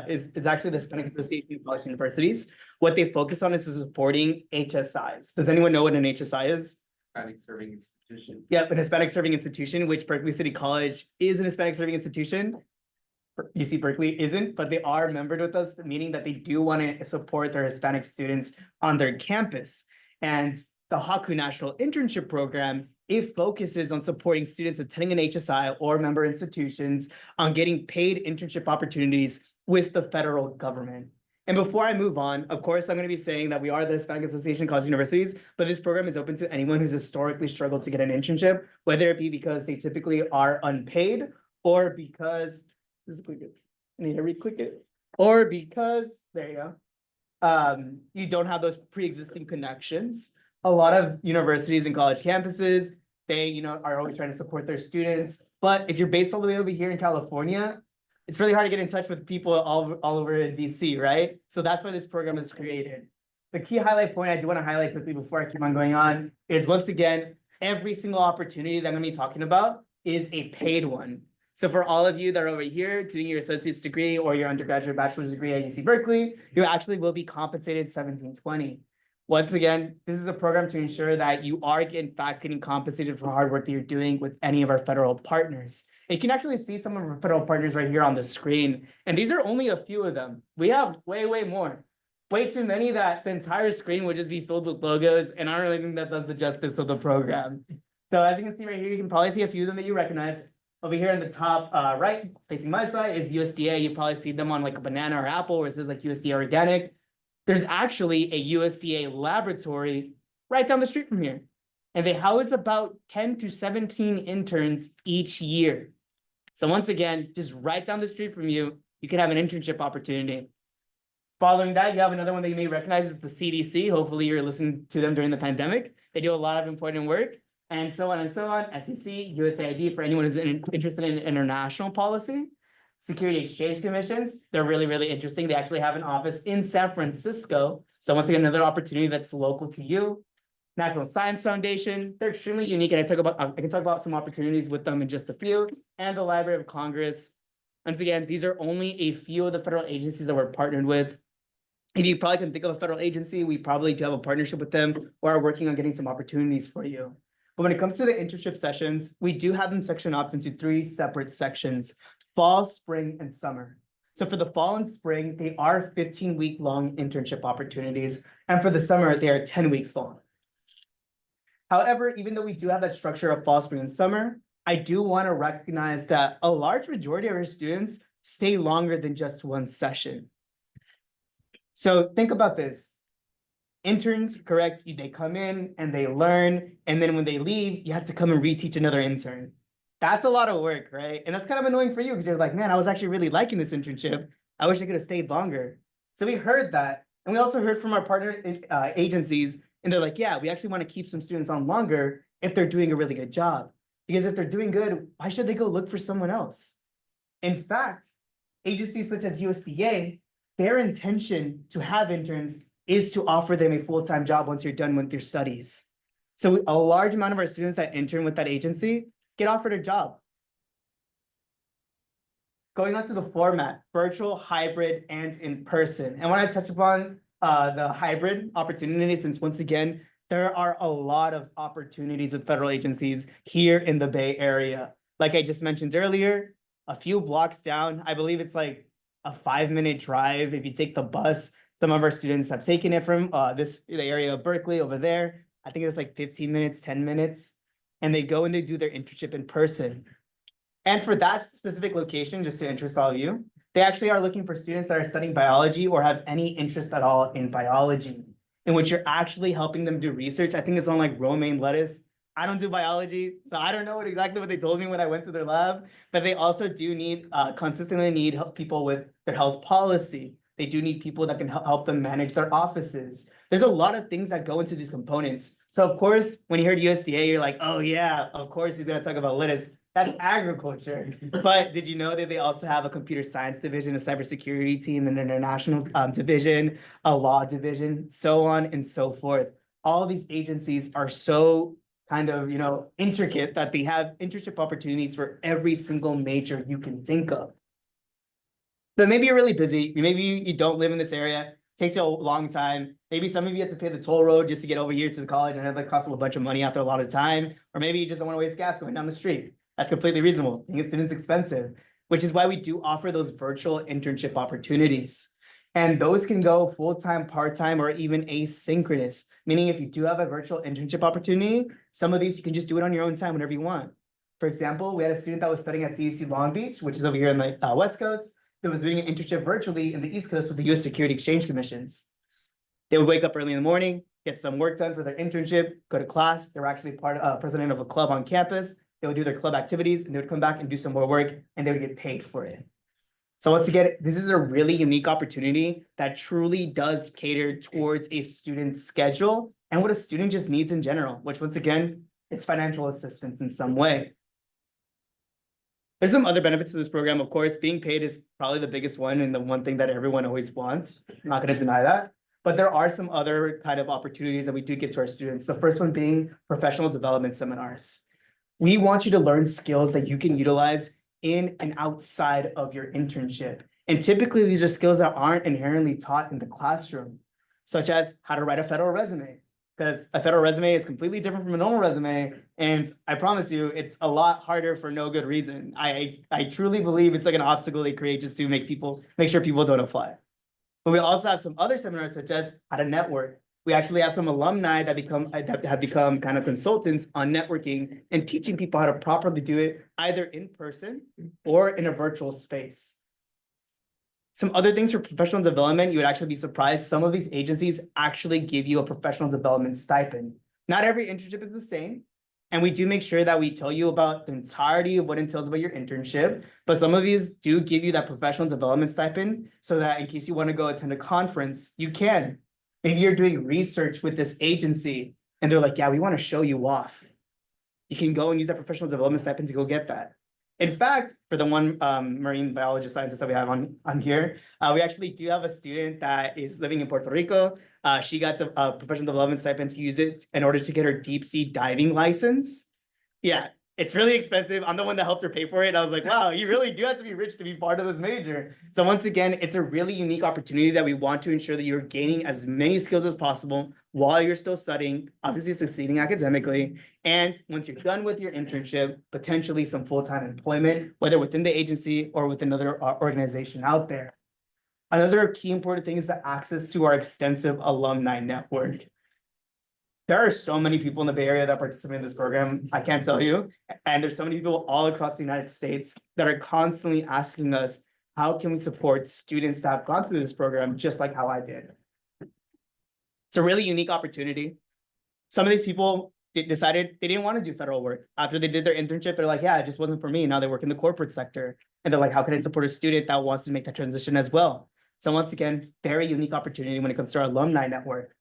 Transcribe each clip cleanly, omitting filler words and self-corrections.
is actually the Hispanic Association of College Universities. What they focus on is supporting HSIs. Does anyone know what an HSI is? Hispanic serving institution. Yep, an Hispanic serving institution, which Berkeley City College is an Hispanic serving institution. UC Berkeley isn't, but they are membered with us, meaning that they do want to support their Hispanic students on their campus. And the HACU National Internship Program, it focuses on supporting students attending an HSI or member institutions on getting paid internship opportunities with the federal government. And before I move on, of course, I'm going to be saying that we are the Hispanic Association of College Universities, but this program is open to anyone who's historically struggled to get an internship, whether it be because they typically are unpaid or because, just click it. I need to re-click it. Or because, there you go, you don't have those pre-existing connections. A lot of universities and college campuses, they, are always trying to support their students. But if you're based all the way over here in California, it's really hard to get in touch with people all over in DC, right? So that's why this program is created. The key highlight point I do want to highlight quickly before I keep on going on is, once again, every single opportunity that I'm going to be talking about is a paid one. So for all of you that are over here doing your associate's degree or your undergraduate bachelor's degree at UC Berkeley, you actually will be compensated $17.20. Once again, this is a program to ensure that you are in fact getting compensated for hard work that you're doing with any of our federal partners. You can actually see some of our federal partners right here on the screen, and these are only a few of them. We have way more. Way too many that the entire screen would just be filled with logos, and I don't really think that does the justice of the program. So as you can see right here, you can probably see a few of them that you recognize. Over here in the top right, facing my side, is USDA. You probably see them on like a banana or apple where it says like USDA organic. There's actually a USDA laboratory right down the street from here. And they house about 10 to 17 interns each year. So once again, just right down the street from you, you can have an internship opportunity. Following that, you have another one that you may recognize is the CDC. Hopefully you're listening to them during the pandemic. They do a lot of important work. And so on, SEC, USAID for anyone who's interested in international policy. Security Exchange Commissions, they're really interesting. They actually have an office in San Francisco. So once again, another opportunity that's local to you. National Science Foundation, they're extremely unique, and I can talk about some opportunities with them in just a few. And the Library of Congress. Once again, these are only a few of the federal agencies that we're partnered with. If you probably can think of a federal agency, we probably do have a partnership with them or are working on getting some opportunities for you. But when it comes to the internship sessions, we do have them sectioned off into 3 separate sections: fall, spring, and summer. So for the fall and spring, they are 15-week long internship opportunities. And for the summer, they are 10 weeks long. However, even though we do have that structure of fall, spring, and summer, I do want to recognize that a large majority of our students stay longer than just one session. So think about this. Interns, correct? They come in and they learn, and then when they leave, you have to come and reteach another intern. That's a lot of work, right? And that's kind of annoying for you because you're like, man, I was actually really liking this internship. I wish I could have stayed longer. So we heard that. And we also heard from our partner agencies, and they're like, yeah, we actually want to keep some students on longer if they're doing a really good job. Because if they're doing good, why should they go look for someone else? In fact, agencies such as USDA, their intention to have interns is to offer them a full-time job once you're done with your studies. So a large amount of our students that intern with that agency get offered a job. Going on to the format, virtual, hybrid, and in person. And I want to touch upon the hybrid opportunity, since once again, there are a lot of opportunities with federal agencies here in the Bay Area. Like I just mentioned earlier, a few blocks down, I believe it's like a 5-minute drive. If you take the bus, some of our students have taken it from the area of Berkeley over there. I think it's like 15 minutes, 10 minutes. And they go and they do their internship in person. And for that specific location, just to interest all of you, they actually are looking for students that are studying biology or have any interest at all in biology, in which you're actually helping them do research. I think it's on like romaine lettuce. I don't do biology, so I don't know exactly what they told me when I went to their lab, but they also do need, consistently need people with their health policy. They do need people that can help them manage their offices. There's a lot of things that go into these components. So of course, when you heard USDA, you're like, oh yeah, of course he's gonna talk about lettuce. That's agriculture. But did you know that they also have a computer science division, a cybersecurity team, an international division, a law division, so on and so forth. All these agencies are so kind of, intricate that they have internship opportunities for every single major you can think of. But maybe you're really busy. Maybe you don't live in this area. It takes you a long time. Maybe some of you have to pay the toll road just to get over here to the college, and it costs a bunch of money after a lot of time. Or maybe you just don't want to waste gas going down the street. That's completely reasonable. Being a student's expensive, which is why we do offer those virtual internship opportunities. And those can go full-time, part-time, or even asynchronous. Meaning if you do have a virtual internship opportunity, some of these you can just do it on your own time whenever you want. For example, we had a student that was studying at CUC Long Beach, which is over here in the West Coast, that was doing an internship virtually in the East Coast with the US Security Exchange Commissions. They would wake up early in the morning, get some work done for their internship, go to class. They were actually president of a club on campus. They would do their club activities and they would come back and do some more work and they would get paid for it. So once again, this is a really unique opportunity that truly does cater towards a student's schedule and what a student just needs in general, which once again, it's financial assistance in some way. There's some other benefits to this program, of course. Being paid is probably the biggest one and the one thing that everyone always wants. I'm not going to deny that. But there are some other kind of opportunities that we do give to our students. The first one being professional development seminars. We want you to learn skills that you can utilize in and outside of your internship. And typically, these are skills that aren't inherently taught in the classroom, such as how to write a federal resume. Because a federal resume is completely different from a normal resume. And I promise you, it's a lot harder for no good reason. I truly believe it's like an obstacle they create just to make sure people don't apply. But we also have some other seminars such as how to network. We actually have some alumni that have become kind of consultants on networking and teaching people how to properly do it either in person or in a virtual space. Some other things for professional development, you would actually be surprised. Some of these agencies actually give you a professional development stipend. Not every internship is the same. And we do make sure that we tell you about the entirety of what entails about your internship. But some of these do give you that professional development stipend so that in case you want to go attend a conference, you can. Maybe you're doing research with this agency and they're like, yeah, we want to show you off. You can go and use that professional development stipend to go get that. In fact, for the one marine biologist scientist that we have on here, we actually do have a student that is living in Puerto Rico. She got a professional development stipend to use it in order to get her deep sea diving license. Yeah, it's really expensive. I'm the one that helped her pay for it. I was like, wow, you really do have to be rich to be part of this major. So once again, it's a really unique opportunity that we want to ensure that you're gaining as many skills as possible while you're still studying, obviously succeeding academically. And once you're done with your internship, potentially some full-time employment, whether within the agency or with another organization out there. Another key important thing is the access to our extensive alumni network. There are so many people in the Bay Area that participate in this program, I can't tell you. And there's so many people all across the United States that are constantly asking us, how can we support students that have gone through this program, just like how I did? It's a really unique opportunity. Some of these people decided they didn't want to do federal work. After they did their internship, they're like, yeah, it just wasn't for me. Now they work in the corporate sector. And they're like, how can I support a student that wants to make that transition as well? So once again, very unique opportunity when it comes to our alumni network.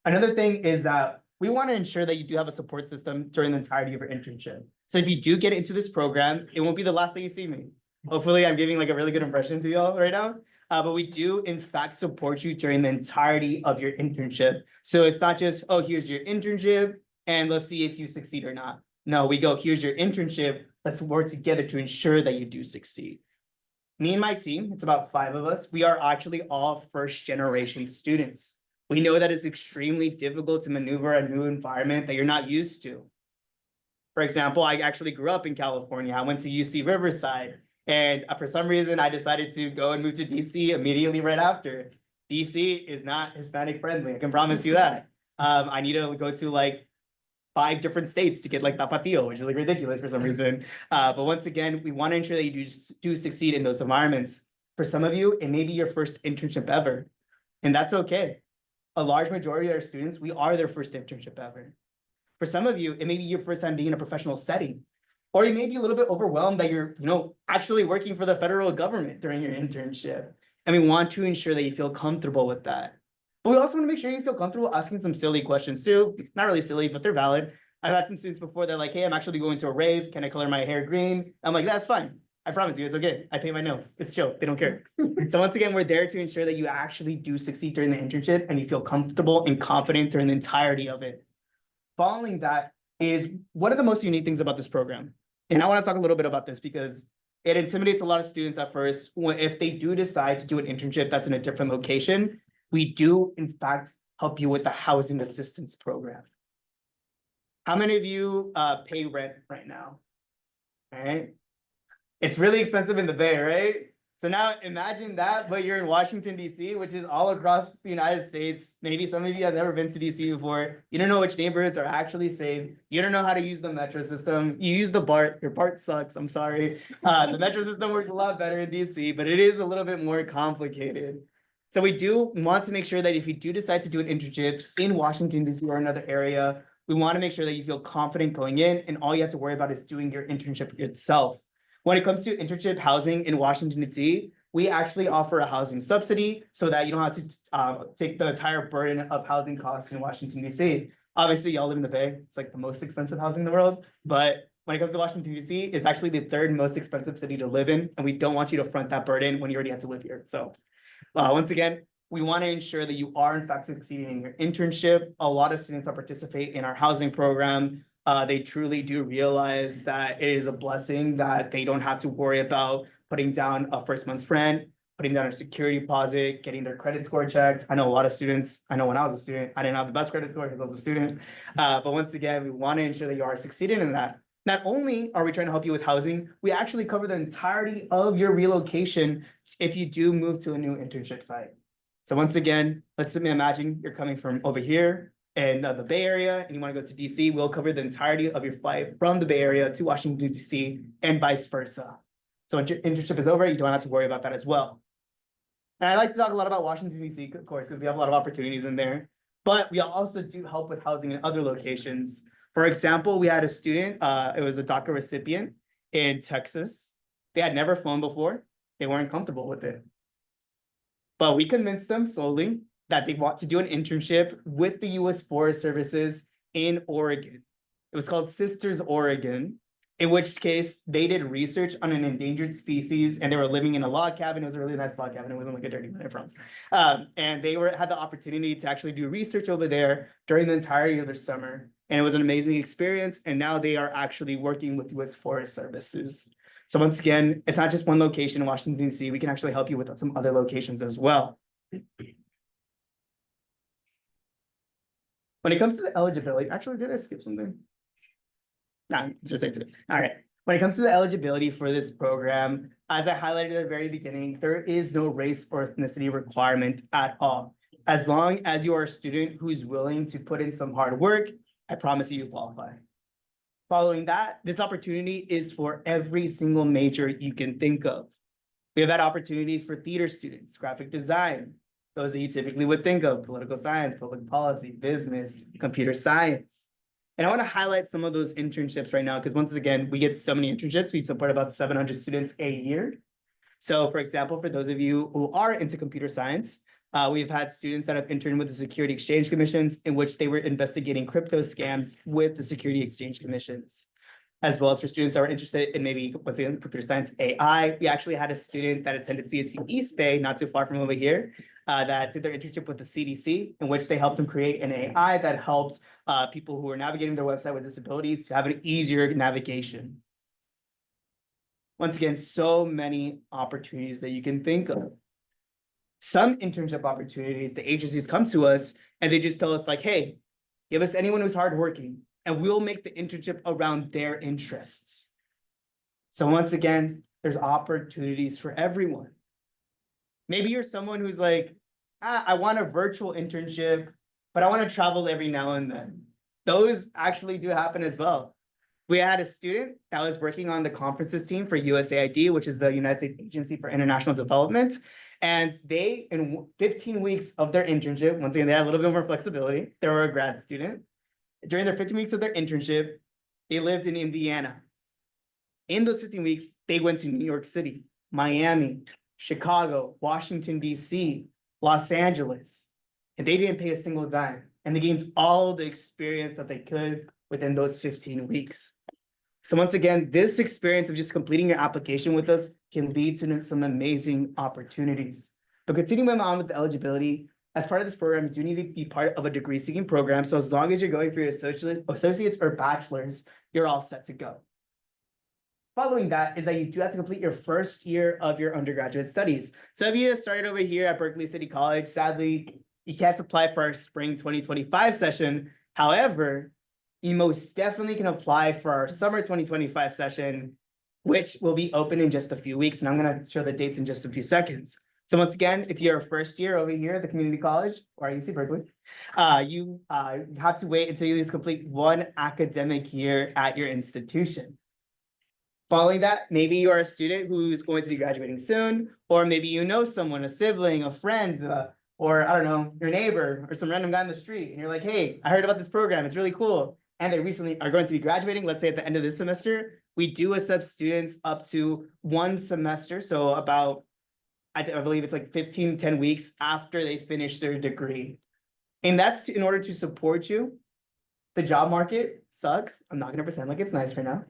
Another thing is that we want to ensure that you do have a support system during the entirety of your internship. So if you do get into this program, it won't be the last that you see me. Hopefully I'm giving like a really good impression to y'all right now. But we do in fact support you during the entirety of your internship. So it's not just, oh, here's your internship and let's see if you succeed or not. No, we go, here's your internship. Let's work together to ensure that you do succeed. Me and my team, it's about 5 of us. We are actually all first generation students. We know that it's extremely difficult to maneuver a new environment that you're not used to. For example, I actually grew up in California. I went to UC Riverside, and for some reason, I decided to go and move to DC immediately right after. DC is not Hispanic friendly, I can promise you that. I need to go to like 5 different states to get like Tapatio, which is like ridiculous for some reason. But once again, we want to ensure that you do succeed in those environments. For some of you, it may be your first internship ever, and that's okay. A large majority of our students, we are their first internship ever. For some of you, it may be your first time being in a professional setting, or you may be a little bit overwhelmed that you're, actually working for the federal government during your internship. And we want to ensure that you feel comfortable with that. But we also want to make sure you feel comfortable asking some silly questions too. Not really silly, but they're valid. I've had some students before, they're like, hey, I'm actually going to a rave. Can I color my hair green? I'm like, that's fine. I promise you, it's okay. I paint my nails. It's chill. They don't care. So once again, we're there to ensure that you actually do succeed during the internship and you feel comfortable and confident during the entirety of it. Following that is what are the most unique things about this program? And I want to talk a little bit about this because it intimidates a lot of students at first. If they do decide to do an internship that's in a different location, we do in fact help you with the housing assistance program. How many of you pay rent right now? All right. It's really expensive in the Bay, right? So now imagine that, but you're in Washington, D.C., which is all across the United States. Maybe some of you have never been to D.C. before. You don't know which neighborhoods are actually safe. You don't know how to use the metro system. You use the BART. Your BART sucks. I'm sorry. The metro system works a lot better in D.C., but it is a little bit more complicated. So we do want to make sure that if you do decide to do an internship in Washington, D.C. or another area, we want to make sure that you feel confident going in, and all you have to worry about is doing your internship yourself. When it comes to internship housing in Washington, D.C., we actually offer a housing subsidy so that you don't have to take the entire burden of housing costs in Washington, D.C. Obviously, y'all live in the Bay. It's like the most expensive housing in the world. But when it comes to Washington, D.C., it's actually the third most expensive city to live in. And we don't want you to front that burden when you already have to live here. So once again, we want to ensure that you are in fact succeeding in your internship. A lot of students that participate in our housing program, they truly do realize that it is a blessing that they don't have to worry about putting down a first month's rent, putting down a security deposit, getting their credit score checked. I know a lot of students, I know when I was a student, I didn't have the best credit score because I was a student. But once again, we want to ensure that you are succeeding in that. Not only are we trying to help you with housing, we actually cover the entirety of your relocation if you do move to a new internship site. So once again, let's imagine you're coming from over here in the Bay Area and you want to go to DC. We'll cover the entirety of your flight from the Bay Area to Washington, D.C. and vice versa. So when your internship is over, you don't have to worry about that as well. And I like to talk a lot about Washington, D.C., of course, because we have a lot of opportunities in there. But we also do help with housing in other locations. For example, we had a student, it was a DACA recipient in Texas. They had never flown before. They weren't comfortable with it. But we convinced them slowly that they want to do an internship with the U.S. Forest Services in Oregon. It was called Sisters Oregon, in which case they did research on an endangered species and they were living in a log cabin. It was a really nice log cabin. It wasn't like a dirty one, I promise. And they had the opportunity to actually do research over there during the entirety of their summer. And it was an amazing experience. And now they are actually working with U.S. Forest Services. So once again, it's not just one location in Washington, D.C. We can actually help you with some other locations as well. When it comes to the eligibility, actually, did I skip something? No, just it. All right. When it comes to the eligibility for this program, as I highlighted at the very beginning, there is no race or ethnicity requirement at all. As long as you are a student who's willing to put in some hard work, I promise you qualify. Following that, this opportunity is for every single major you can think of. We have had opportunities for theater students, graphic design, those that you typically would think of, political science, public policy, business, computer science. And I want to highlight some of those internships right now, because once again, we get so many internships. We support about 700 students a year. So for example, for those of you who are into computer science, we've had students that have interned with the Security Exchange Commissions in which they were investigating crypto scams with the Security Exchange Commissions, as well as for students that were interested in maybe, once again, computer science AI. We actually had a student that attended CSU East Bay, not too far from over here, that did their internship with the CDC, in which they helped them create an AI that helped people who are navigating their website with disabilities to have an easier navigation. Once again, so many opportunities that you can think of. Some internship opportunities, the agencies come to us and they just tell us like, hey, give us anyone who's hardworking and we'll make the internship around their interests. So once again, there's opportunities for everyone. Maybe you're someone who's like, I want a virtual internship, but I want to travel every now and then. Those actually do happen as well. We had a student that was working on the conferences team for USAID, which is the United States Agency for International Development. And they, in 15 weeks of their internship, once again, they had a little bit more flexibility. They were a grad student. During their 15 weeks of their internship, they lived in Indiana. In those 15 weeks, they went to New York City, Miami, Chicago, Washington, D.C., Los Angeles, and they didn't pay a single dime. And they gained all the experience that they could within those 15 weeks. So once again, this experience of just completing your application with us can lead to some amazing opportunities. But continuing on with the eligibility, as part of this program, you do need to be part of a degree seeking program. So as long as you're going for your associates or bachelor's, you're all set to go. Following that is that you do have to complete your first year of your undergraduate studies. So if you started over here at Berkeley City College, sadly, you can't apply for our spring 2025 session. However, you most definitely can apply for our summer 2025 session, which will be open in just a few weeks. And I'm going to show the dates in just a few seconds. So once again, if you're a first year over here at the community college or UC Berkeley, you have to wait until you at least complete one academic year at your institution. Following that, maybe you're a student who's going to be graduating soon, or maybe you know someone, a sibling, a friend, or I don't know, your neighbor or some random guy on the street, and you're like, hey, I heard about this program, it's really cool. And they recently are going to be graduating, let's say at the end of this semester. We do accept students up to 1 semester, so about, I believe it's like 10 weeks after they finish their degree. And that's in order to support you. The job market sucks. I'm not going to pretend like it's nice right now.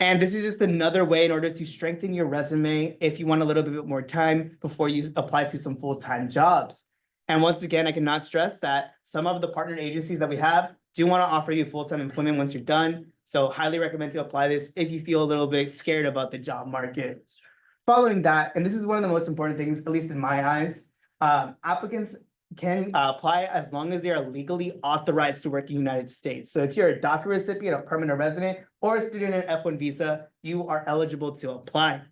And this is just another way in order to strengthen your resume if you want a little bit more time before you apply to some full-time jobs. And once again, I cannot stress that some of the partner agencies that we have do want to offer you full-time employment once you're done. So highly recommend to apply this if you feel a little bit scared about the job market. Following that, and this is one of the most important things, at least in my eyes, applicants can apply as long as they are legally authorized to work in the United States. So if you're a DACA recipient, a permanent resident, or a student in an F1 visa, you are eligible to apply.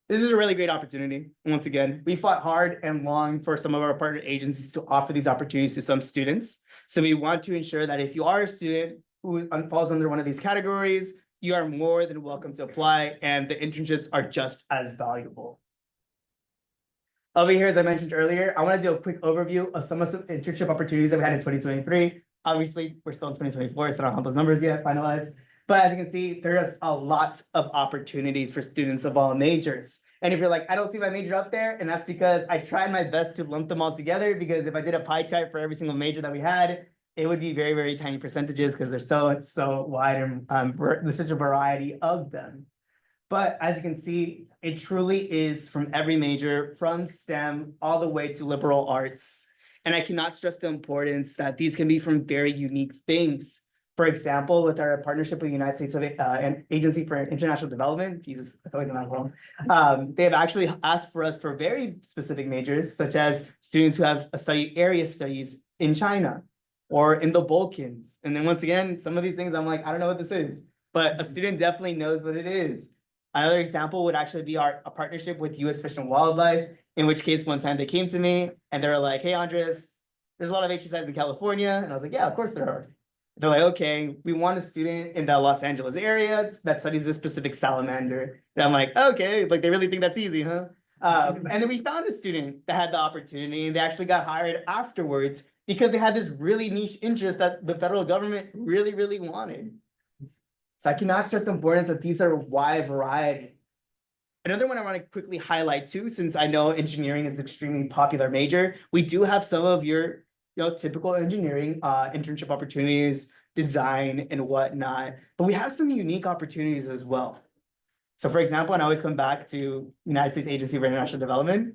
This is a really great opportunity. Once again, we fought hard and long for some of our partner agencies to offer these opportunities to some students. So we want to ensure that if you are a student who falls under one of these categories, you are more than welcome to apply, and the internships are just as valuable. Over here, as I mentioned earlier, I want to do a quick overview of some internship opportunities that we had in 2023. Obviously, we're still in 2024, so I don't have those numbers yet finalized. But as you can see, there's a lot of opportunities for students of all majors. And if you're like, I don't see my major up there, and that's because I tried my best to lump them all together, because if I did a pie chart for every single major that we had, it would be very, very tiny percentages because they're so wide and there's such a variety of them. But as you can see, it truly is from every major, from STEM all the way to liberal arts. And I cannot stress the importance that these can be from very unique things. For example, with our partnership with the United States Agency for International Development, Jesus, I feel like I'm not wrong. They have actually asked for us for very specific majors, such as students who have studied area studies in China or in the Balkans. And then once again, some of these things I'm like, I don't know what this is, but a student definitely knows what it is. Another example would actually be a partnership with U.S. Fish and Wildlife, in which case one time they came to me and they were like, hey, Andres, there's a lot of HSIs in California. And I was like, yeah, of course there are. They're like, okay, we want a student in the Los Angeles area that studies this specific salamander. And I'm like, okay, like they really think that's easy, huh? And then we found a student that had the opportunity, and they actually got hired afterwards because they had this really niche interest that the federal government really, really wanted. So I cannot stress the importance that these are a wide variety. Another one I want to quickly highlight too, since I know engineering is an extremely popular major, we do have some of your typical engineering internship opportunities, design and whatnot, but we have some unique opportunities as well. So for example, and I always come back to United States Agency for International Development,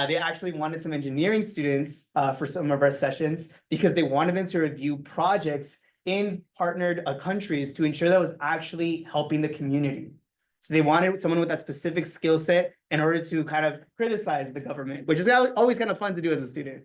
they actually wanted some engineering students for some of our sessions because they wanted them to review projects in partnered countries to ensure that was actually helping the community. So they wanted someone with that specific skill set in order to kind of criticize the government, which is always kind of fun to do as a student.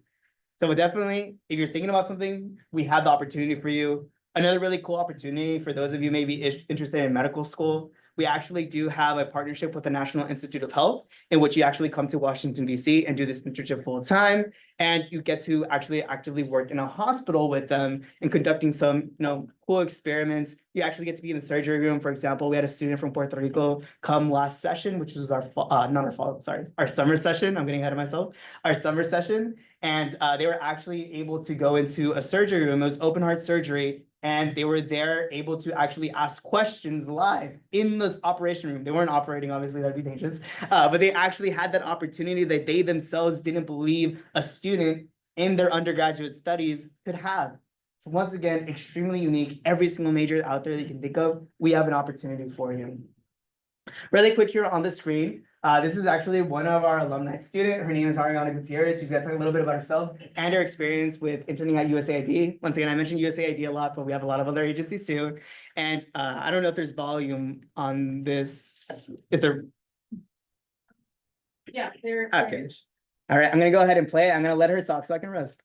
So definitely, if you're thinking about something, we have the opportunity for you. Another really cool opportunity for those of you maybe interested in medical school, we actually do have a partnership with the National Institute of Health, in which you actually come to Washington, D.C. and do this internship full time. And you get to actually actively work in a hospital with them and conducting some, cool experiments. You actually get to be in the surgery room. For example, we had a student from Puerto Rico come last session, which was our summer session. I'm getting ahead of myself. Our summer session. And they were actually able to go into a surgery room. It was open heart surgery. And they were there able to actually ask questions live in this operation room. They weren't operating, obviously, that'd be dangerous. But they actually had that opportunity that they themselves didn't believe a student in their undergraduate studies could have. So once again, extremely unique. Every single major out there that you can think of, we have an opportunity for you. Really quick here on the screen. This is actually one of our alumni student. Her name is Ariana Gutierrez. She's gonna talk a little bit about herself and her experience with interning at USAID. Once again, I mentioned USAID a lot, but we have a lot of other agencies too. And I don't know if there's volume on this. Is there? Yeah, there. Okay. All right, I'm gonna go ahead and play it. I'm gonna let her talk so I can rest.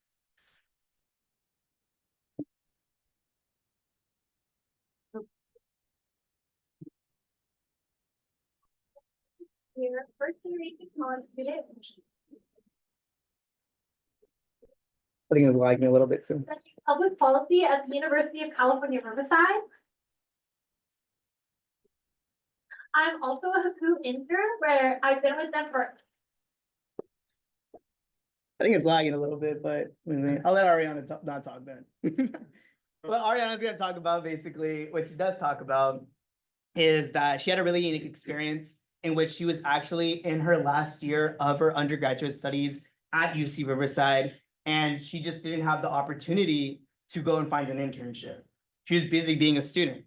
We're first generation college student I think it was lagging a little bit too. studying public policy at the University of California, Riverside. I'm also a HACU intern where I've been with them for. I think it's lagging a little bit, but I'll let Ariana not talk then. What Ariana's gonna talk about, basically, what she does talk about is that she had a really unique experience in which she was actually in her last year of her undergraduate studies at UC Riverside, and she just didn't have the opportunity to go and find an internship. She was busy being a student.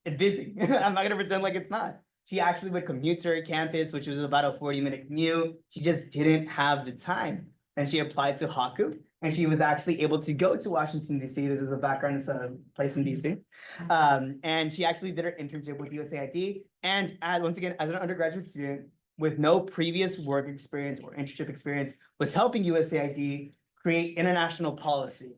It's busy. I'm not gonna pretend like it's not. She actually would commute to her campus, which was about a 40-minute commute. She just didn't have the time. And she applied to HACU, and she was actually able to go to Washington, DC. This is a background, it's a place in DC. And she actually did her internship with USAID. And once again, as an undergraduate student with no previous work experience or internship experience, was helping USAID create international policy.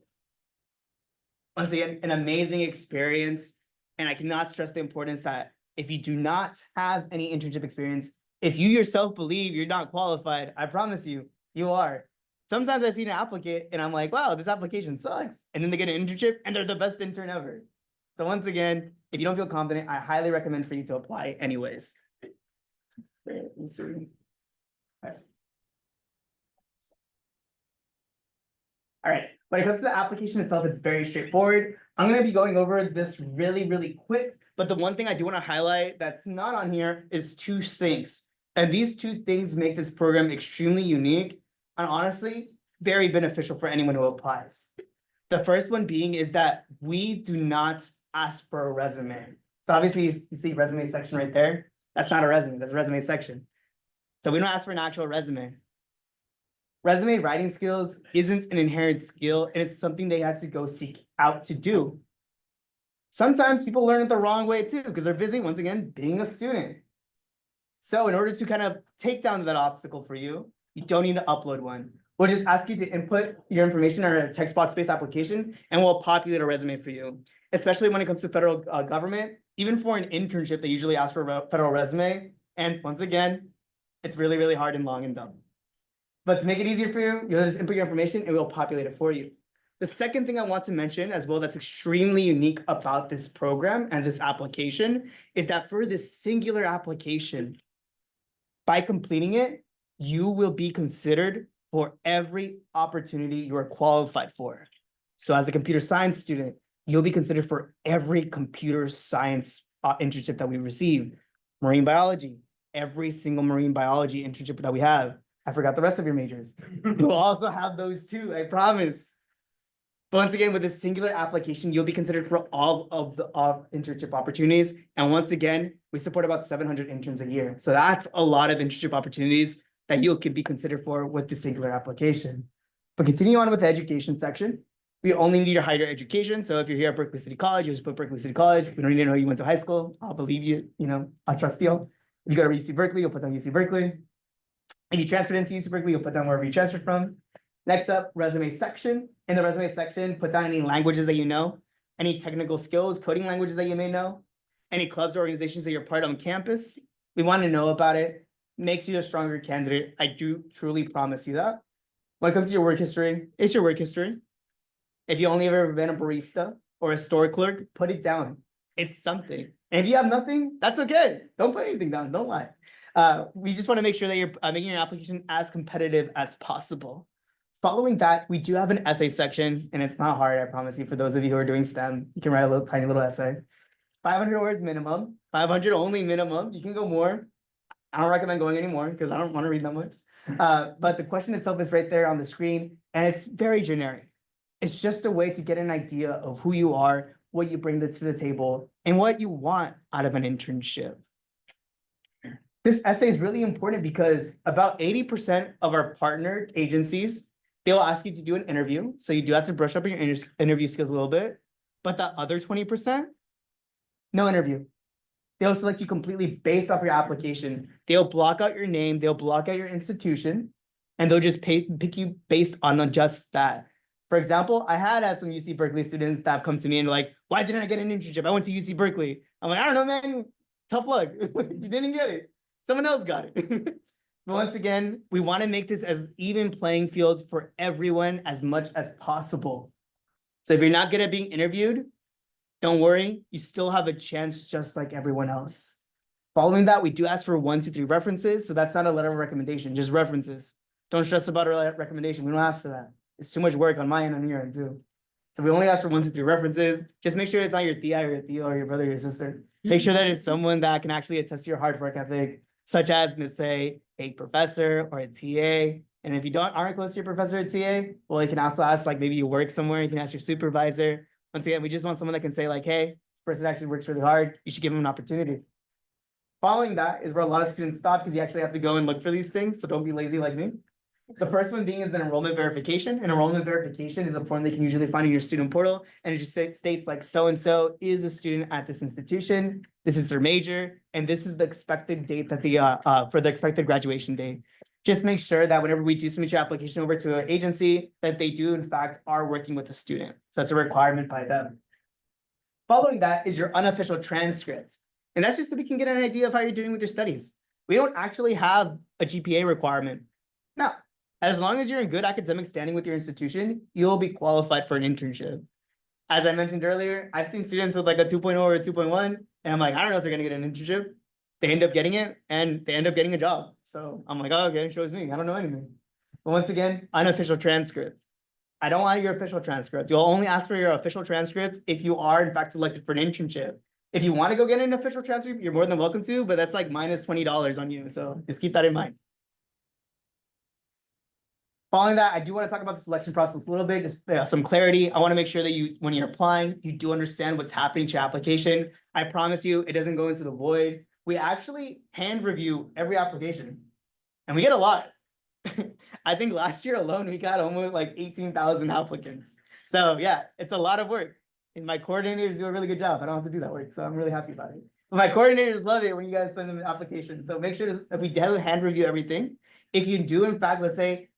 Once again, an amazing experience. And I cannot stress the importance that if you do not have any internship experience, if you yourself believe you're not qualified, I promise you, you are. Sometimes I see an applicant and I'm like, wow, this application sucks. And then they get an internship and they're the best intern ever. So once again, if you don't feel confident, I highly recommend for you to apply anyways. Let's see. All right, when it comes to the application itself, it's very straightforward. I'm gonna be going over this really quick, but the one thing I do want to highlight that's not on here is two things. And these two things make this program extremely unique and honestly, very beneficial for anyone who applies. The first one being is that we do not ask for a resume. So obviously you see resume section right there. That's not a resume, that's a resume section. So we don't ask for an actual resume. Resume writing skills isn't an inherent skill, and it's something they have to go seek out to do. Sometimes people learn it the wrong way too, because they're busy, once again, being a student. So in order to kind of take down that obstacle for you, you don't need to upload one. We'll just ask you to input your information in a text box-based application, and we'll populate a resume for you. Especially when it comes to federal government, even for an internship, they usually ask for a federal resume. And once again, it's really hard and long and dumb. But to make it easier for you, you'll just input your information and we'll populate it for you. The second thing I want to mention as well that's extremely unique about this program and this application is that for this singular application, by completing it, you will be considered for every opportunity you are qualified for. So as a computer science student, you'll be considered for every computer science internship that we receive. Marine biology, every single marine biology internship that we have. I forgot the rest of your majors. You'll also have those too, I promise. But once again, with this singular application, you'll be considered for all of the internship opportunities. And once again, we support about 700 interns a year. So that's a lot of internship opportunities that you could be considered for with the singular application. But continue on with the education section. We only need your higher education. So if you're here at Berkeley City College, you just put Berkeley City College. We don't need to know you went to high school. I'll believe you, I trust you. If you go to UC Berkeley, you'll put down UC Berkeley. If you transferred into UC Berkeley, you'll put down wherever you transferred from. Next up, resume section. In the resume section, put down any languages that you know, any technical skills, coding languages that you may know, any clubs or organizations that you're part of on campus. We want to know about it. Makes you a stronger candidate. I do truly promise you that. When it comes to your work history, it's your work history. If you only ever been a barista or a store clerk, put it down. It's something. And if you have nothing, that's okay. Don't put anything down. Don't lie. We just want to make sure that you're making your application as competitive as possible. Following that, we do have an essay section, and it's not hard, I promise you. For those of you who are doing STEM, you can write a tiny little essay. It's 500 words minimum, 500 only minimum. You can go more. I don't recommend going any more because I don't want to read that much. But the question itself is right there on the screen, and it's very generic. It's just a way to get an idea of who you are, what you bring to the table, and what you want out of an internship. This essay is really important because about 80% of our partner agencies, they'll ask you to do an interview. So you do have to brush up on your interview skills a little bit. But the other 20%, no interview. They'll select you completely based off your application. They'll block out your name, they'll block out your institution, and they'll just pick you based on just that. For example, I had some UC Berkeley students that have come to me and like, why didn't I get an internship? I went to UC Berkeley. I'm like, I don't know, man. Tough luck. You didn't get it. Someone else got it. But once again, we want to make this as even playing field for everyone as much as possible. So if you're not good at being interviewed, don't worry, you still have a chance just like everyone else. Following that, we do ask for 1, 2, 3 references. So that's not a letter of recommendation, just references. Don't stress about a recommendation. We don't ask for that. It's too much work on my end and on your end too. So we only ask for 1, 2, 3 references. Just make sure it's not your tia or your tío or your brother or your sister. Make sure that it's someone that can actually attest to your hard work ethic, such as, let's say, a professor or a TA. And if you aren't close to your professor or TA, well, you can also ask, like, maybe you work somewhere, you can ask your supervisor. Once again, we just want someone that can say, like, hey, this person actually works really hard. You should give them an opportunity. Following that is where a lot of students stop because you actually have to go and look for these things. So don't be lazy like me. The first one being is an enrollment verification. An enrollment verification is a form they can usually find in your student portal. And it just states like so-and-so is a student at this institution. This is their major. And this is the expected date that for the expected graduation date. Just make sure that whenever we do submit your application over to an agency, that they do in fact are working with a student. So that's a requirement by them. Following that is your unofficial transcript. And that's just so we can get an idea of how you're doing with your studies. We don't actually have a GPA requirement. Now, as long as you're in good academic standing with your institution, you'll be qualified for an internship. As I mentioned earlier, I've seen students with like a 2.0 or a 2.1, and I'm like, I don't know if they're gonna get an internship. They end up getting it, and they end up getting a job. So I'm like, oh, okay, it shows me. I don't know anything. But once again, unofficial transcripts. I don't want your official transcripts. You'll only ask for your official transcripts if you are in fact selected for an internship. If you want to go get an official transcript, you're more than welcome to, but that's like minus $20 on you. So just keep that in mind. Following that, I do want to talk about the selection process a little bit, just some clarity. I want to make sure that you, when you're applying, you do understand what's happening to your application. I promise you, it doesn't go into the void. We actually hand review every application, and we get a lot. I think last year alone, we got almost like 18,000 applicants. So yeah, it's a lot of work. And my coordinators do a really good job. I don't have to do that work, so I'm really happy about it. But my coordinators love it when you guys send them an application. So make sure that we hand review everything. If you do, in fact, let's say,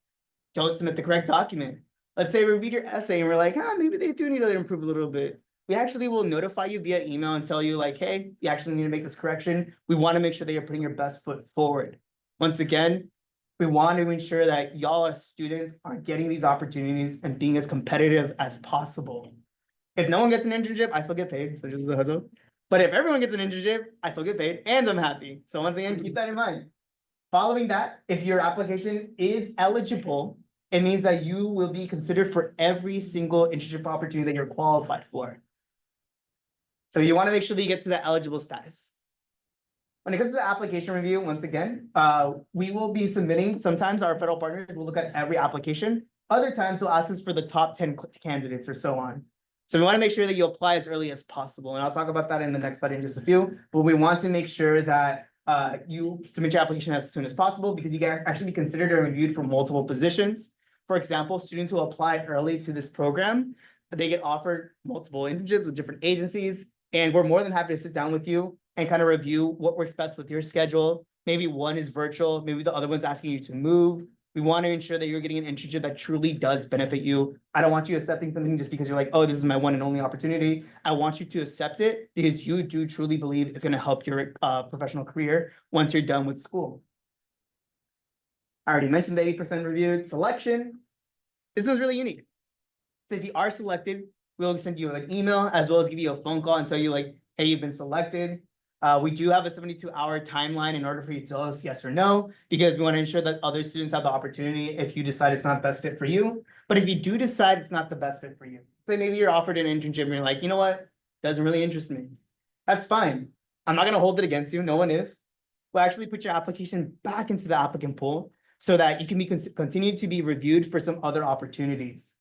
don't submit the correct document. Let's say we read your essay and we're like, maybe they do need to improve a little bit. We actually will notify you via email and tell you like, hey, you actually need to make this correction. We want to make sure that you're putting your best foot forward. Once again, we want to ensure that y'all as students are getting these opportunities and being as competitive as possible. If no one gets an internship, I still get paid. So just as a heads up. But if everyone gets an internship, I still get paid and I'm happy. So once again, keep that in mind. Following that, if your application is eligible, it means that you will be considered for every single internship opportunity that you're qualified for. So you want to make sure that you get to the eligible status. When it comes to the application review, once again, we will be submitting, sometimes our federal partners will look at every application. Other times they'll ask us for the top 10 candidates or so on. So we want to make sure that you apply as early as possible. And I'll talk about that in the next slide in just a few, but we want to make sure that you submit your application as soon as possible because you can actually be considered and reviewed for multiple positions. For example, students who apply early to this program, they get offered multiple internships with different agencies. And we're more than happy to sit down with you and kind of review what works best with your schedule. Maybe one is virtual, maybe the other one's asking you to move. We want to ensure that you're getting an internship that truly does benefit you. I don't want you accepting something just because you're like, oh, this is my one and only opportunity. I want you to accept it because you do truly believe it's going to help your professional career once you're done with school. I already mentioned the 80% reviewed selection. This one's really unique. So if you are selected, we'll send you an email as well as give you a phone call and tell you like, hey, you've been selected. We do have a 72-hour timeline in order for you to tell us yes or no, because we want to ensure that other students have the opportunity if you decide it's not the best fit for you. But if you do decide it's not the best fit for you, say maybe you're offered an internship and you're like, you know what, doesn't really interest me. That's fine. I'm not going to hold it against you. No one is. We'll actually put your application back into the applicant pool so that you can be continue to be reviewed for some other opportunities.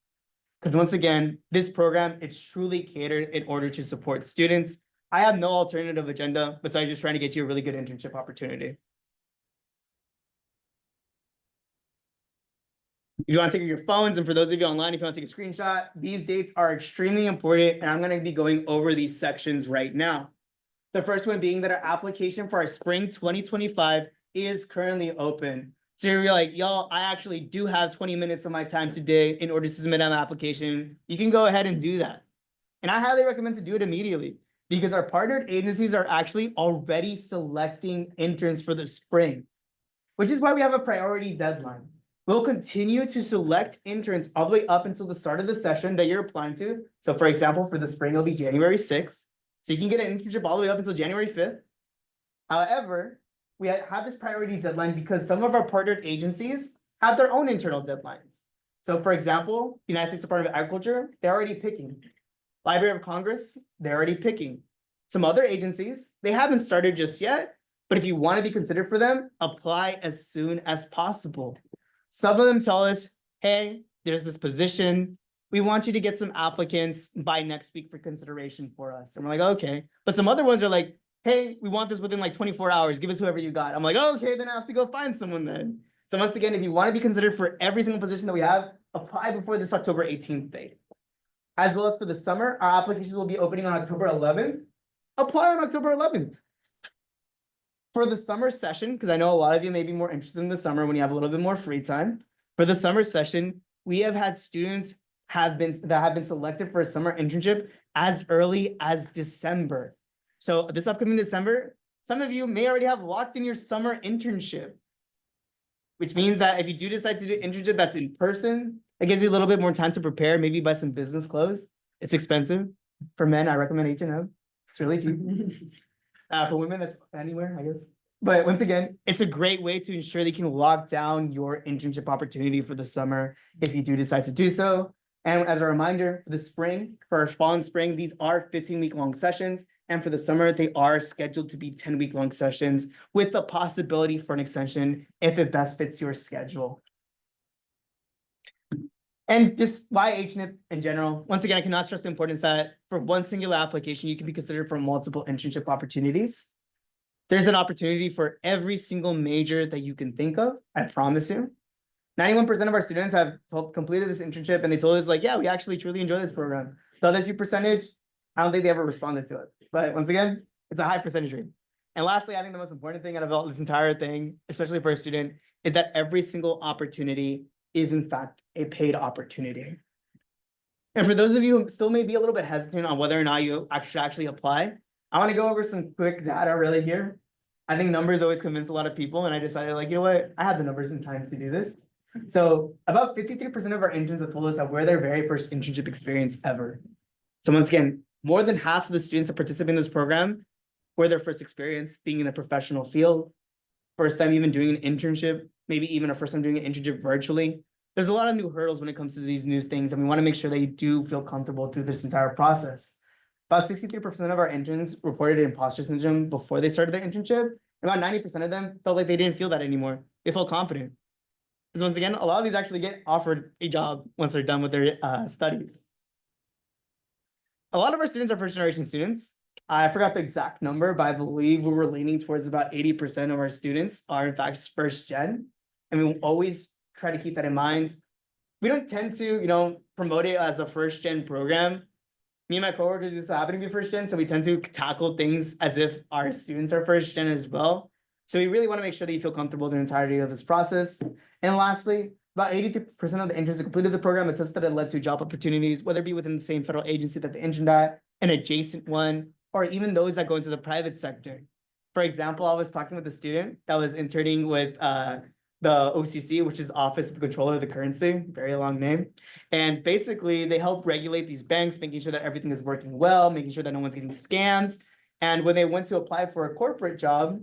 Because once again, this program, it's truly catered in order to support students. I have no alternative agenda besides just trying to get you a really good internship opportunity. If you want to take your phones, and for those of you online, if you want to take a screenshot, these dates are extremely important, and I'm going to be going over these sections right now. The first one being that our application for our spring 2025 is currently open. So you're like, y'all, I actually do have 20 minutes of my time today in order to submit an application. You can go ahead and do that. And I highly recommend to do it immediately because our partnered agencies are actually already selecting interns for the spring, which is why we have a priority deadline. We'll continue to select interns all the way up until the start of the session that you're applying to. So for example, for the spring, it'll be January 6th. So you can get an internship all the way up until January 5th. However, we have this priority deadline because some of our partnered agencies have their own internal deadlines. So for example, United States Department of Agriculture, they're already picking. Library of Congress, they're already picking. Some other agencies, they haven't started just yet, but if you want to be considered for them, apply as soon as possible. Some of them tell us, hey, there's this position. We want you to get some applicants by next week for consideration for us. And we're like, okay. But some other ones are like, hey, we want this within like 24 hours. Give us whoever you got. I'm like, okay, then I have to go find someone then. So once again, if you want to be considered for every single position that we have, apply before this October 18th date. As well as for the summer, our applications will be opening on October 11th. Apply on October 11th. For the summer session, because I know a lot of you may be more interested in the summer when you have a little bit more free time. For the summer session, we have had students that have been selected for a summer internship as early as December. So this upcoming December, some of you may already have locked in your summer internship, which means that if you do decide to do an internship that's in person, it gives you a little bit more time to prepare, maybe buy some business clothes. It's expensive. For men, I recommend H&M. It's really cheap. For women, that's anywhere, I guess. But once again, it's a great way to ensure that you can lock down your internship opportunity for the summer if you do decide to do so. And as a reminder, for the spring, for our fall and spring, these are 15-week-long sessions. And for the summer, they are scheduled to be 10-week-long sessions with the possibility for an extension if it best fits your schedule. And just why HNIP in general, once again, I cannot stress the importance that for one singular application, you can be considered for multiple internship opportunities. There's an opportunity for every single major that you can think of, I promise you. 91% of our students have completed this internship and they told us like, yeah, we actually truly enjoy this program. The other few percentage, I don't think they ever responded to it. But once again, it's a high percentage rate. And lastly, I think the most important thing out of this entire thing, especially for a student, is that every single opportunity is in fact a paid opportunity. And for those of you who still may be a little bit hesitant on whether or not you should actually apply, I want to go over some quick data really here. I think numbers always convince a lot of people, and I decided like, you know what, I have the numbers in time to do this. So about 53% of our interns have told us that we're their very first internship experience ever. So once again, more than half of the students that participate in this program were their first experience being in a professional field, first time even doing an internship, maybe even a first time doing an internship virtually. There's a lot of new hurdles when it comes to these new things, and we want to make sure that you do feel comfortable through this entire process. About 63% of our interns reported imposter syndrome before they started their internship. About 90% of them felt like they didn't feel that anymore. They felt confident. Because once again, a lot of these actually get offered a job once they're done with their studies. A lot of our students are first generation students. I forgot the exact number, but I believe we were leaning towards about 80% of our students are in fact first gen. And we always try to keep that in mind. We don't tend to, promote it as a first gen program. Me and my coworkers just happen to be first gen, so we tend to tackle things as if our students are first gen as well. So we really want to make sure that you feel comfortable the entirety of this process. And lastly, about 82% of the interns that completed the program attest that it led to job opportunities, whether it be within the same federal agency that they interned at, an adjacent one, or even those that go into the private sector. For example, I was talking with a student that was interning with the OCC, which is Office of the Controller of the Currency, very long name. And basically they help regulate these banks, making sure that everything is working well, making sure that no one's getting scammed. And when they went to apply for a corporate job,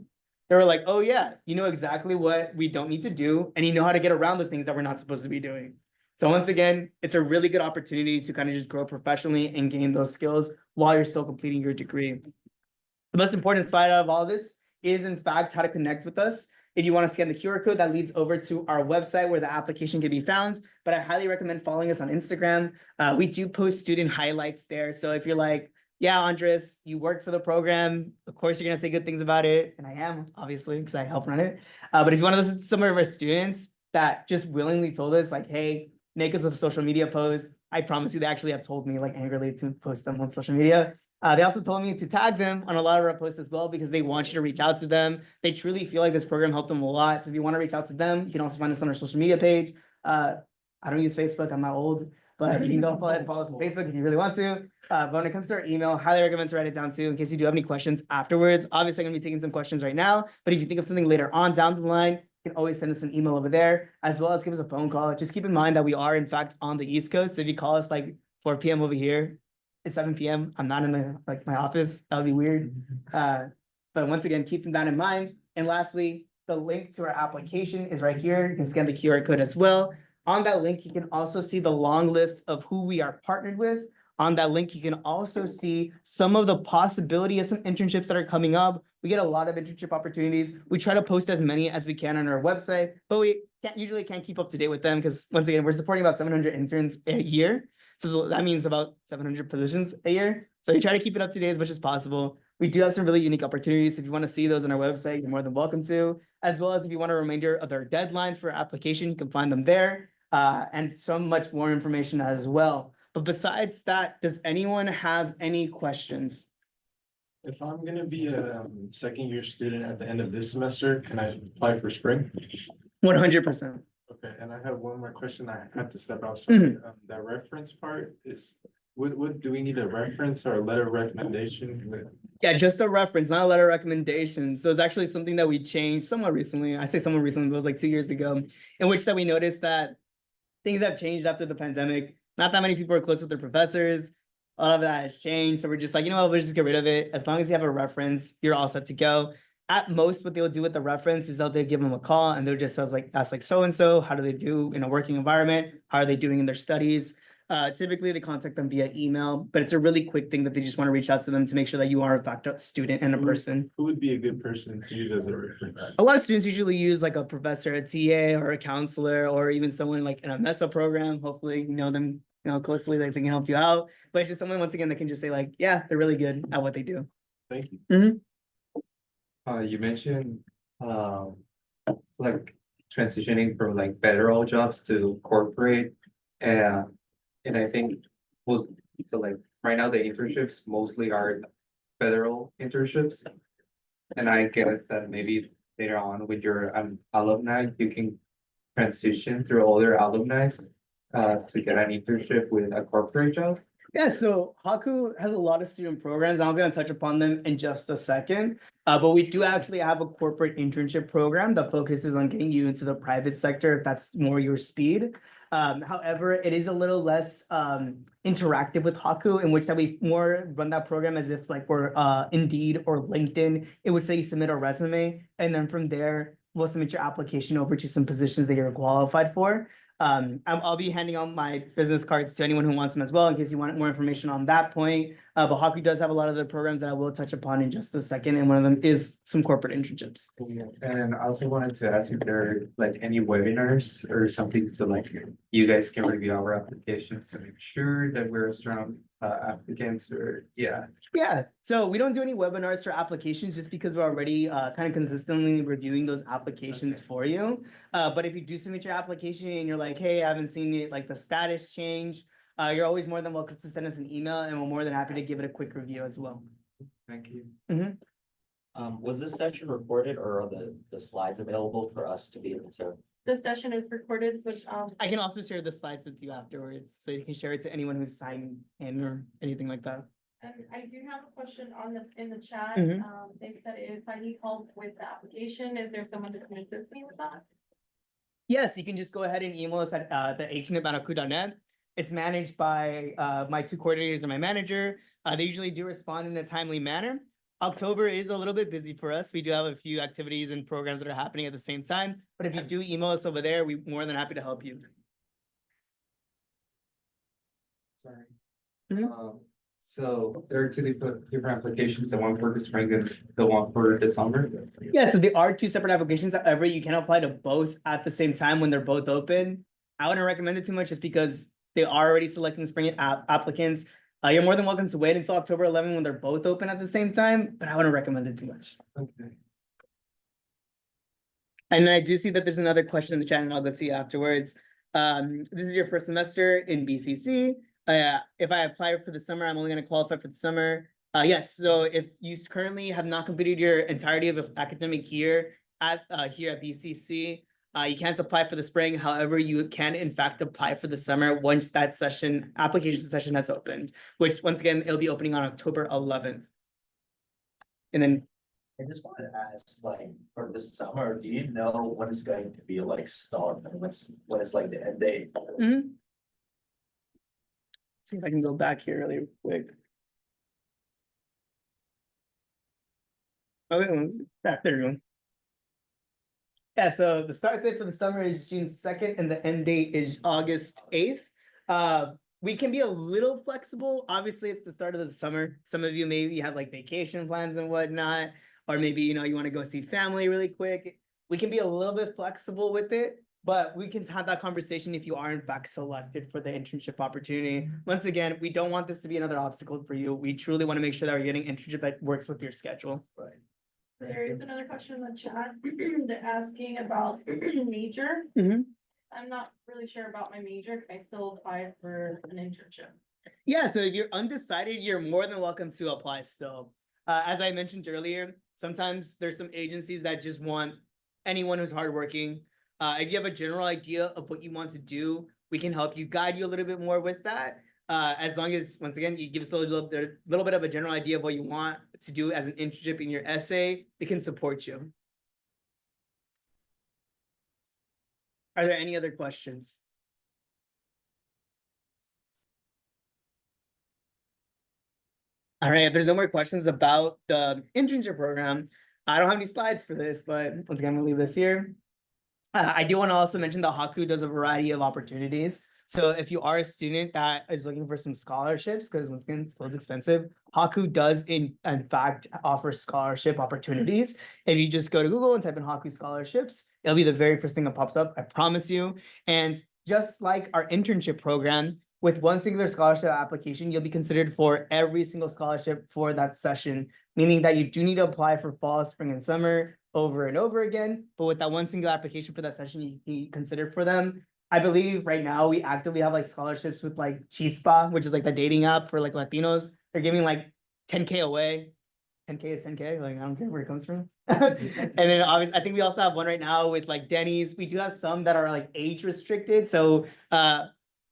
they were like, oh yeah, you know exactly what we don't need to do. And you know how to get around the things that we're not supposed to be doing. So once again, it's a really good opportunity to kind of just grow professionally and gain those skills while you're still completing your degree. The most important slide out of all this is in fact how to connect with us. If you want to scan the QR code, that leads over to our website where the application can be found. But I highly recommend following us on Instagram. We do post student highlights there. So if you're like, yeah, Andres, you work for the program, of course you're going to say good things about it. And I am, obviously, because I help run it. But if you want to listen to some of our students, that just willingly told us like, hey, make us a social media post. I promise you, they actually have told me like angrily to post them on social media. They also told me to tag them on a lot of our posts as well because they want you to reach out to them. They truly feel like this program helped them a lot. So if you want to reach out to them, you can also find us on our social media page. I don't use Facebook. I'm not old, but you can go follow us on Facebook if you really want to. But when it comes to our email, highly recommend to write it down too, in case you do have any questions afterwards. Obviously, I'm gonna be taking some questions right now, but if you think of something later on down the line, you can always send us an email over there, as well as give us a phone call. Just keep in mind that we are in fact on the East Coast. So if you call us like 4 p.m. over here, it's 7 p.m. I'm not in my office. That would be weird. But once again, keeping that in mind. And lastly, the link to our application is right here. You can scan the QR code as well. On that link, you can also see the long list of who we are partnered with. On that link, you can also see some of the possibility of some internships that are coming up. We get a lot of internship opportunities. We try to post as many as we can on our website, but we usually can't keep up to date with them because once again, we're supporting about 700 interns a year. So that means about 700 positions a year. So we try to keep it up to date as much as possible. We do have some really unique opportunities. If you want to see those on our website, you're more than welcome to, as well as if you want a reminder of their deadlines for application, you can find them there, and so much more information as well. But besides that, does anyone have any questions? If I'm gonna be a second year student at the end of this semester, can I apply for spring? 100%. Okay, and I have one more question. I have to step out. Mhm. That reference part is, do we need a reference or a letter of recommendation? Yeah, just a reference, not a letter of recommendation. So it's actually something that we changed somewhat recently. I say somewhat recently, but it was like 2 years ago, in which that we noticed that things have changed after the pandemic. Not that many people are close with their professors. A lot of that has changed. So we're just like, you know what, we'll just get rid of it. As long as you have a reference, you're all set to go. At most, what they'll do with the reference is they'll give them a call and they'll just ask like so-and-so, how do they do in a working environment? How are they doing in their studies? Typically they contact them via email, but it's a really quick thing that they just want to reach out to them to make sure that you are in fact a student and a person. Who would be a good person to use as a reference? A lot of students usually use like a professor, a TA, or a counselor, or even someone like in a MESA program. Hopefully, you know them, closely, like they can help you out. But it's just someone once again that can just say like, yeah, they're really good at what they do. Thank you. You mentioned, like transitioning from like federal jobs to corporate. And I think, well, so like right now the internships mostly are federal internships. And I guess that maybe later on with your alumni, you can transition through other alumni to get an internship with a corporate job. Yeah, so HACU has a lot of student programs. I'm going to touch upon them in just a second. But we do actually have a corporate internship program that focuses on getting you into the private sector if that's more your speed. However, it is a little less interactive with HACU, in which that we more run that program as if like we're Indeed or LinkedIn, in which they submit a resume, and then from there we'll submit your application over to some positions that you're qualified for. I'll be handing out my business cards to anyone who wants them as well, in case you want more information on that point. But HACU does have a lot of the programs that I will touch upon in just a second, and one of them is some corporate internships. And I also wanted to ask if there are like any webinars or something to like, you guys can review our applications to make sure that we're strong applicants or, yeah. Yeah, so we don't do any webinars for applications just because we're already kind of consistently reviewing those applications for you. But if you do submit your application and you're like, hey, I haven't seen it, like the status change, you're always more than welcome to send us an email and we're more than happy to give it a quick review as well. Thank you. Was this session recorded or are the slides available for us to be able to? The session is recorded, which, I can also share the slides with you afterwards, so you can share it to anyone who's signed in or anything like that. and I do have a question in the chat. Mhm. They said if I need help with the application, is there someone that can assist me with that? Yes, you can just go ahead and email us at the HNIP@HACU.net. It's managed by my two coordinators and my manager. They usually do respond in a timely manner. October is a little bit busy for us. We do have a few activities and programs that are happening at the same time. But if you do email us over there, we're more than happy to help you. Sorry. Mhm. So there are two different applications, the one for the spring and the one for the summer. Yeah, so there are two separate applications. However, you can apply to both at the same time when they're both open. I wouldn't recommend it too much just because they are already selecting spring applicants. You're more than welcome to wait until October 11 when they're both open at the same time, but I wouldn't recommend it too much. Okay. And I do see that there's another question in the chat, and I'll go see you afterwards. This is your first semester in BCC. If I apply for the summer, I'm only going to qualify for the summer. Yes, so if you currently have not completed your entirety of an academic year at here at BCC, you can't apply for the spring. However, you can in fact apply for the summer once that application session has opened, which once again, it'll be opening on October 11th. And then I just wanted to ask, like, for the summer, do you know when it's going to be like start and when it's like the end date? see if I can go back here really quick. Okay, back there we go. Yeah, so the start date for the summer is June 2nd and the end date is August 8th. We can be a little flexible. Obviously, it's the start of the summer. Some of you maybe have like vacation plans and whatnot, or maybe, you know, you want to go see family really quick. We can be a little bit flexible with it, but we can have that conversation if you are in fact selected for the internship opportunity. Once again, we don't want this to be another obstacle for you. We truly want to make sure that we're getting an internship that works with your schedule. Right. There is another question in the chat. They're asking about major. Mhm. I'm not really sure about my major. Can I still apply for an internship? Yeah, so if you're undecided, you're more than welcome to apply still. As I mentioned earlier, sometimes there's some agencies that just want anyone who's hardworking. If you have a general idea of what you want to do, we can help you, guide you a little bit more with that. As long as, once again, you give us a little bit of a general idea of what you want to do as an internship in your essay, we can support you. Are there any other questions? All right, if there's no more questions about the internship program, I don't have any slides for this, but once again, I'm gonna leave this here. I do want to also mention that HACU does a variety of opportunities. So if you are a student that is looking for some scholarships, because once again, school is expensive, HACU does in fact offer scholarship opportunities. If you just go to Google and type in HACU scholarships, it'll be the very first thing that pops up, I promise you. And just like our internship program, with one singular scholarship application, you'll be considered for every single scholarship for that session, meaning that you do need to apply for fall, spring, and summer over and over again. But with that one single application for that session, you be considered for them. I believe right now we actively have like scholarships with like Chispa, which is like the dating app for like Latinos. They're giving like 10K away. 10K is 10K, like I don't care where it comes from. And then obviously, I think we also have one right now with like Denny's. We do have some that are like age restricted. So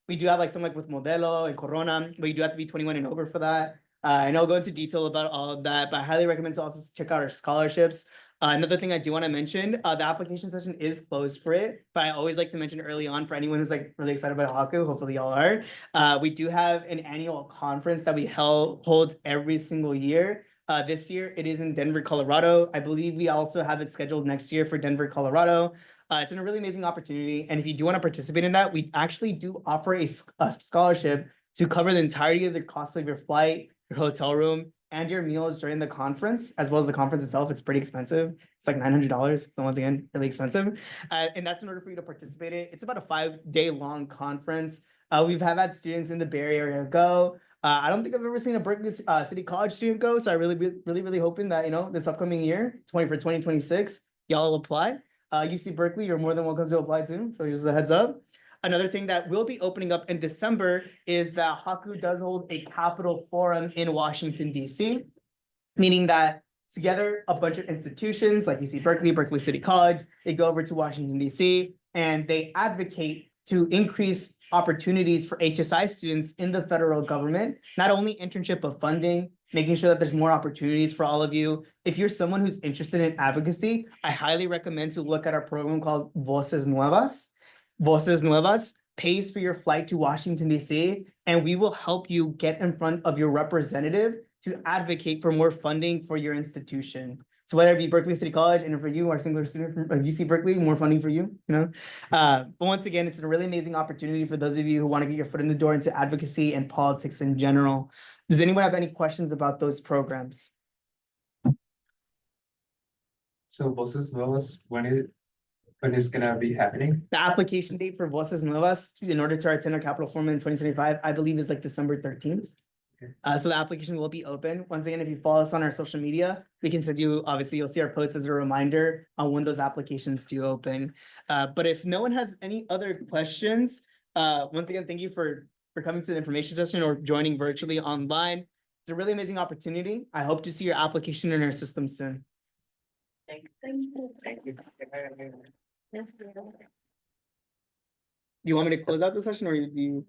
we do have like some like with Modelo and Corona, but you do have to be 21 and over for that. And I'll go into detail about all of that, but I highly recommend to also check out our scholarships. Another thing I do want to mention, the application session is closed for it, but I always like to mention early on for anyone who's like really excited about HACU, hopefully y'all are. We do have an annual conference that we hold every single year. This year it is in Denver, Colorado. I believe we also have it scheduled next year for Denver, Colorado. It's a really amazing opportunity. And if you do want to participate in that, we actually do offer a scholarship to cover the entirety of the cost of your flight, your hotel room, and your meals during the conference, as well as the conference itself. It's pretty expensive. It's like $900. So once again, really expensive. And that's in order for you to participate in it. It's about a 5-day long conference. We've had students in the Bay Area go. I don't think I've ever seen a Berkeley City College student go. So I really hoping that, you know, this upcoming year, 2026, y'all will apply. UC Berkeley, you're more than welcome to apply too. So just a heads up. Another thing that will be opening up in December is that HACU does hold a Capital Forum in Washington, D.C., meaning that together a bunch of institutions like UC Berkeley, Berkeley City College, they go over to Washington, D.C., and they advocate to increase opportunities for HSI students in the federal government, not only internship but funding, making sure that there's more opportunities for all of you. If you're someone who's interested in advocacy, I highly recommend to look at our program called Voces Nuevas. Voces Nuevas pays for your flight to Washington, D.C., and we will help you get in front of your representative to advocate for more funding for your institution. So whether it be Berkeley City College, and for you, our singular student from UC Berkeley, more funding for you, you know. But once again, it's a really amazing opportunity for those of you who want to get your foot in the door into advocacy and politics in general. Does anyone have any questions about those programs? So Voces Nuevas, when is gonna be happening? The application date for Voces Nuevas in order to attend our Capital Forum in 2025, I believe is like December 13th. So the application will be open. Once again, if you follow us on our social media, we can send you, obviously, you'll see our posts as a reminder on when those applications do open. But if no one has any other questions, once again, thank you for coming to the information session or joining virtually online. It's a really amazing opportunity. I hope to see your application in our system soon. Thank you. Do you want me to close out the session or you?